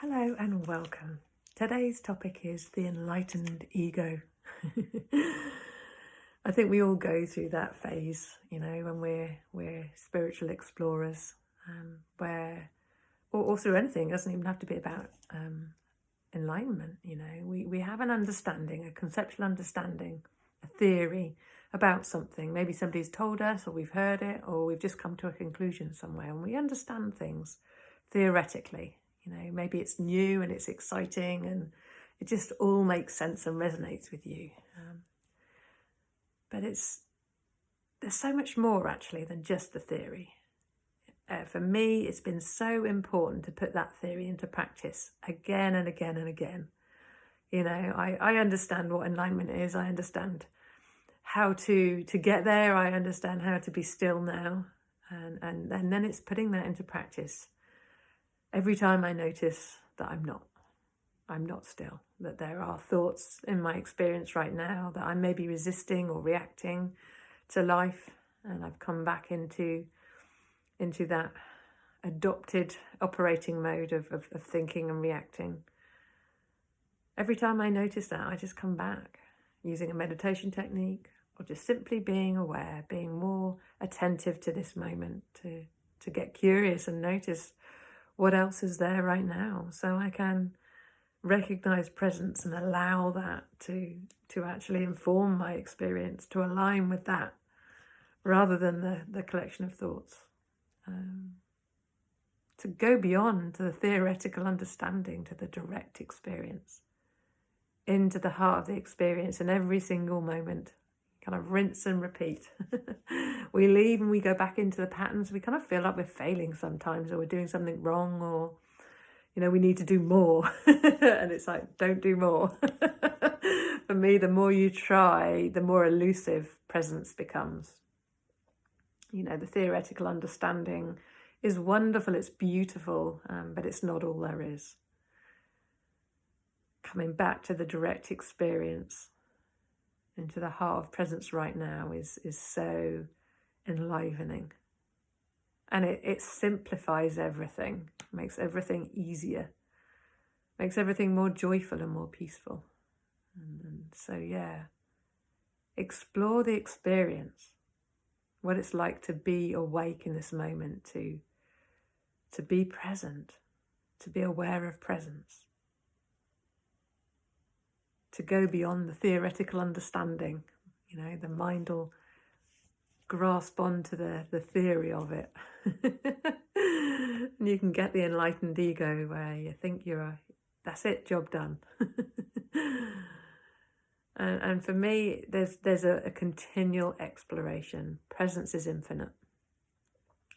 Hello and welcome. Today's topic is the enlightened ego. I think we all go through that phase, when we're spiritual explorers, or through anything. It doesn't even have to be about enlightenment. We have an understanding, a conceptual understanding, a theory about something. Maybe somebody's told us, or we've heard it, or we've just come to a conclusion somewhere, and we understand things theoretically. Maybe it's new and it's exciting and it just all makes sense and resonates with you. But there's so much more actually than just the theory. For me, it's been so important to put that theory into practice again and again and again. I understand what enlightenment is. I understand how to get there. I understand how to be still now. And then it's putting that into practice. Every time I notice that I'm not still, that there are thoughts in my experience right now that I may be resisting or reacting to life, and I've come back into that adopted operating mode of thinking and reacting. Every time I notice that, I just come back using a meditation technique or just simply being aware, being more attentive to this moment, to get curious and notice what else is there right now, so I can recognize presence and allow that to actually inform my experience, to align with that rather than the collection of thoughts. To go beyond the theoretical understanding to the direct experience, into the heart of the experience in every single moment. Kind of rinse and repeat. We leave and we go back into the patterns. We kind of feel like we're failing sometimes, or we're doing something wrong, or we need to do more. And it's like, don't do more. For me, the more you try, the more elusive presence becomes. The theoretical understanding is wonderful, it's beautiful, but it's not all there is. Coming back to the direct experience, into the heart of presence right now is so enlivening. And it simplifies everything, makes everything easier, makes everything more joyful and more peaceful. And so, explore the experience, what it's like to be awake in this moment, to be present, to be aware of presence. To go beyond the theoretical understanding. The mind will grasp onto the theory of it. And you can get the enlightened ego where you think that's it, job done. And for me, there's a continual exploration. Presence is infinite.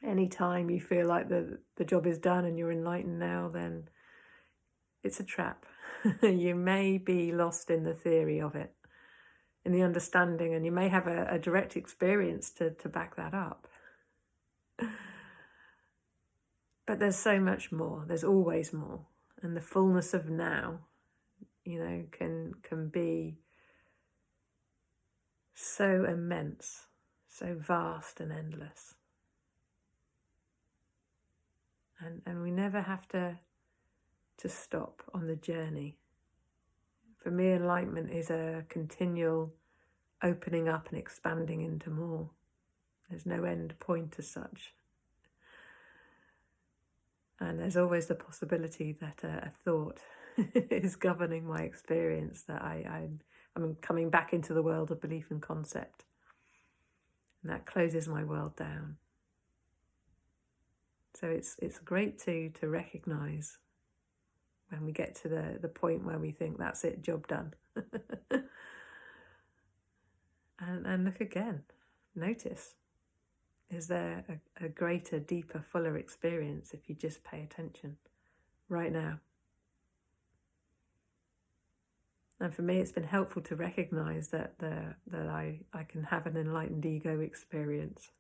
Anytime you feel like the job is done and you're enlightened now, then it's a trap. You may be lost in the theory of it, in the understanding, and you may have a direct experience to back that up. But there's so much more. There's always more. And the fullness of now, can be so immense, so vast and endless. And we never have to stop on the journey. For me, enlightenment is a continual opening up and expanding into more. There's no end point as such. And there's always the possibility that a thought is governing my experience, that I'm coming back into the world of belief and concept. And that closes my world down. So it's great to recognize when we get to the point where we think that's it, job done. and look again, notice. Is there a greater, deeper, fuller experience if you just pay attention right now? And for me, it's been helpful to recognize that I can have an enlightened ego experience.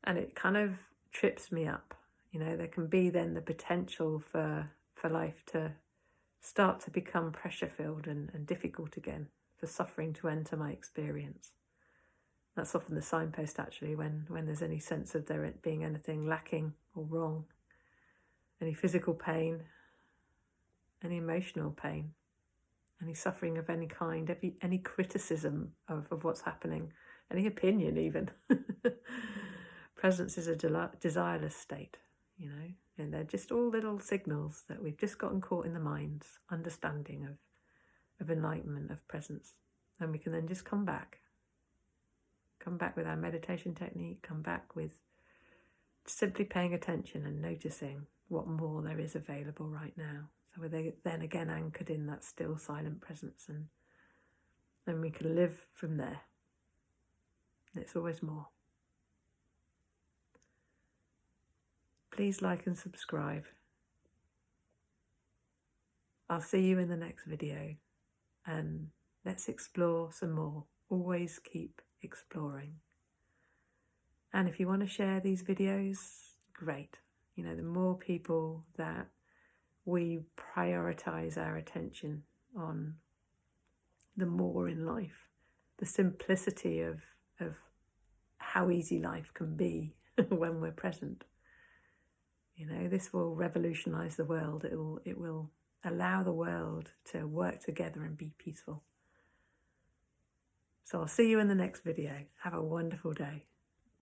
And it kind of trips me up. There can be then the potential for life to start to become pressure-filled and difficult again, for suffering to enter my experience. That's often the signpost, actually, when there's any sense of there being anything lacking or wrong. any physical pain, any emotional pain, any suffering of any kind, any criticism of what's happening, any opinion even. Presence is a desireless state, and they're just all little signals that we've just gotten caught in the mind's understanding of enlightenment, of presence. And we can then just come back with our meditation technique, come back with simply paying attention and noticing what more there is available right now. So we're then again anchored in that still silent presence, and then we can live from there. It's always more. Please like and subscribe. I'll see you in the next video, and let's explore some more. Always keep exploring. And if you want to share these videos, great. The more people that we prioritize our attention on, the more in life, the simplicity of how easy life can be when we're present. This will revolutionize the world. It will allow the world to work together and be peaceful. So I'll see you in the next video. Have a wonderful day.